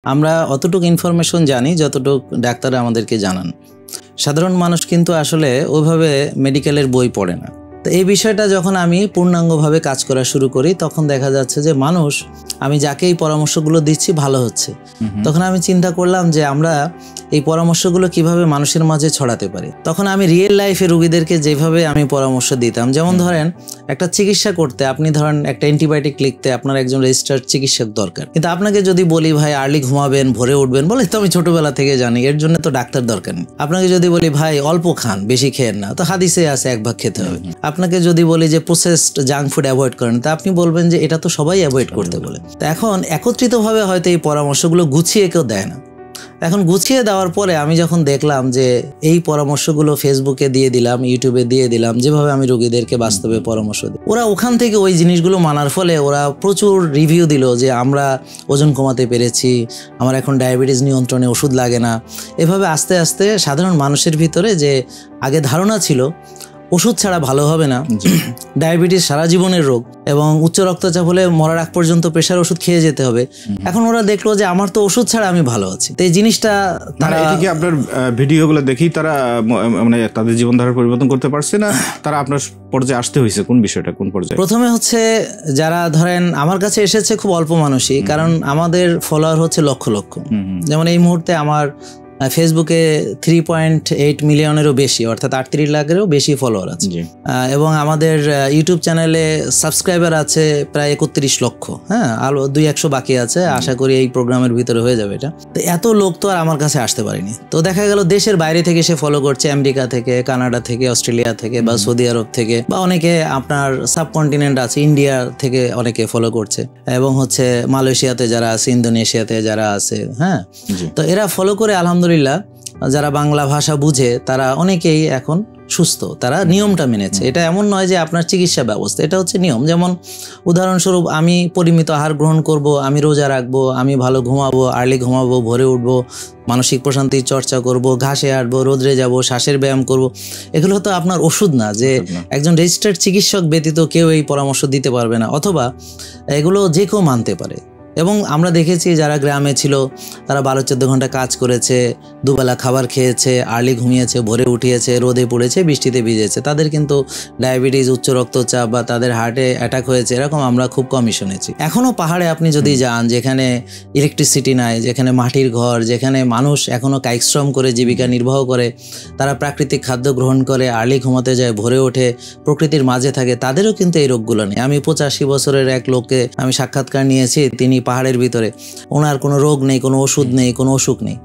আমরা অতটুকু ইনফরমেশন জানি যতটুকু ডাক্তার আমাদেরকে জানান। সাধারণ মানুষ কিন্তু আসলে ওইভাবে মেডিকেলের বই পড়ে না। তো এই বিষয়টা যখন আমি পূর্ণাঙ্গভাবে কাজ করা শুরু করি তখন দেখা যাচ্ছে যে মানুষ, আমি যাকে এই পরামর্শগুলো দিচ্ছি ভালো হচ্ছে। তখন আমি চিন্তা করলাম যে আমরা এই পরামর্শগুলো কিভাবে মানুষের মাঝে ছড়াতে পারি। তখন আমি রিয়েল লাইফে রোগীদেরকে যেভাবে আমি পরামর্শ দিতাম, যেমন ধরেন একটা চিকিৎসা করতে আপনি ধরেন একটা অ্যান্টিবায়োটিক লিখতে আপনার একজন রেজিস্টার্ড চিকিৎসক দরকার, কিন্তু আপনাকে যদি বলি ভাই আর্লি ঘুমাবেন, ভোরে উঠবেন, বলে তো আমি ছোটবেলা থেকে জানি, এর জন্য তো ডাক্তার দরকার নেই। আপনাকে যদি বলি ভাই অল্প খান, বেশি খেয়েন না, তো হাদিসে আছে এক ভাগ খেতে হবে। আপনাকে যদি বলি যে প্রসেসড জাঙ্ক ফুড অ্যাভয়েড করেন, তা আপনি বলবেন যে এটা তো সবাই অ্যাভয়েড করতে বলে। তো এখন একত্রিতভাবে হয়তো এই পরামর্শগুলো গুছিয়ে কেউ দেয় না। এখন গুছিয়ে দেওয়ার পরে আমি যখন দেখলাম যে এই পরামর্শগুলো ফেসবুকে দিয়ে দিলাম, ইউটিউবে দিয়ে দিলাম, যেভাবে আমি রোগীদেরকে বাস্তবে পরামর্শ দিই, ওরা ওখান থেকে ওই জিনিসগুলো মানার ফলে ওরা প্রচুর রিভিউ দিল যে আমরা ওজন কমাতে পেরেছি, আমার এখন ডায়াবেটিস নিয়ন্ত্রণে ওষুধ লাগে না। এভাবে আস্তে আস্তে সাধারণ মানুষের ভিতরে যে আগে ধারণা ছিল ওষুধ ছাড়া ভালো হবে না, ডায়াবেটিস সারা জীবনের রোগ এবং উচ্চ রক্তচাপ হলে মরার আগ পর্যন্ত প্রেশার ওষুধ খেয়ে যেতে হবে, এখন ওরা দেখলো যে আমার তো ওষুধ ছাড়া আমি ভালো আছি। তো এই জিনিসটা তারা কি আপনার ভিডিওগুলো দেখেই তারা মানে তাদের জীবনধারার পরিবর্তন করতে পারছে না, তারা আপনার পর্যায়ে আসতে হয়েছে কোন বিষয়টা, কোন পর্যায়ে? প্রথমে হচ্ছে যারা ধরেন আমার কাছে এসেছে খুব অল্প মানুষই, কারণ আমাদের ফলোয়ার হচ্ছে লক্ষ লক্ষ। যেমন এই মুহূর্তে আমার ফেসবুকে 3.8 মিলিয়নেরও বেশি, অর্থাৎ 38 লাখেরও বেশি ফলোয়ার আছে, এবং আমাদের ইউটিউব চ্যানেলে সাবস্ক্রাইবার আছে প্রায় 31 লক্ষ। হ্যাঁ, আরো 200 বাকি আছে, আশা করি এই প্রোগ্রামের ভিতরে হয়ে যাবে এটা। তো এত লোক তো আর আমার কাছে আসতে পারেনি। তো দেখা গেল দেশের বাইরে থেকে সে ফলো করছে, আমেরিকা থেকে, কানাডা থেকে, অস্ট্রেলিয়া থেকে বা সৌদি আরব থেকে, বা অনেকে আপনার সাবকন্টিনেন্ট আছে, ইন্ডিয়া থেকে অনেকে ফলো করছে, এবং হচ্ছে মালয়েশিয়াতে যারা আছে, ইন্দোনেশিয়াতে যারা আছে। হ্যাঁ, তো এরা ফলো করে আলহামদুলিল্লাহ যারা বাংলা ভাষা বুঝে তারা অনেকেই এখন সুস্থ, তারা নিয়মটা মেনেছে। এটা এমন নয় যে আপনার চিকিৎসা ব্যবস্থা, এটা হচ্ছে নিয়ম। যেমন উদাহরণস্বরূপ আমি পরিমিত আহার গ্রহণ করব, আমি রোজা রাখবো, আমি ভালো ঘুমাবো, আর্লি ঘুমাবো, ভোরে উঠবো, মানসিক প্রশান্তির চর্চা করব, ঘাসে হাঁটবো, রোদ্রে যাব, শ্বাসের ব্যায়াম করব। এগুলো তো আপনার ওষুধ না যে একজন রেজিস্টার্ড চিকিৎসক ব্যতীত কেউ এই পরামর্শ দিতে পারবে না, অথবা এগুলো যে কেউ মানতে পারে। এবং আমরা দেখেছি যারা গ্রামে ছিল তারা 12-14 ঘন্টা কাজ করেছে, দুবেলা খাবার খেয়েছে, আর্লি ঘুমিয়েছে, ভোরে উঠিয়েছে, রোদে পড়েছে, বৃষ্টিতে ভিজেছে, তাদের কিন্তু ডায়াবেটিস, উচ্চ রক্তচাপ বা তাদের হার্টে অ্যাটাক হয়েছে, এরকম আমরা খুব কমই শুনেছি। এখনও পাহাড়ে আপনি যদি যান, যেখানে ইলেকট্রিসিটি নাই, যেখানে মাটির ঘর, যেখানে মানুষ এখনও কায়িক শ্রম করে জীবিকা নির্বাহ করে, তারা প্রাকৃতিক খাদ্য গ্রহণ করে, আর্লি ঘুমাতে যায়, ভোরে ওঠে, প্রকৃতির মাঝে থাকে, তাদেরও কিন্তু এই রোগগুলো নেই। আমি 85 বছরের এক লোককে আমি সাক্ষাৎকার নিয়েছি, তিনি পাহাড়ের ভিতরে, ওনার কোনো রোগ নেই, কোনো ওষুধ নেই, কোনো অসুখ নেই।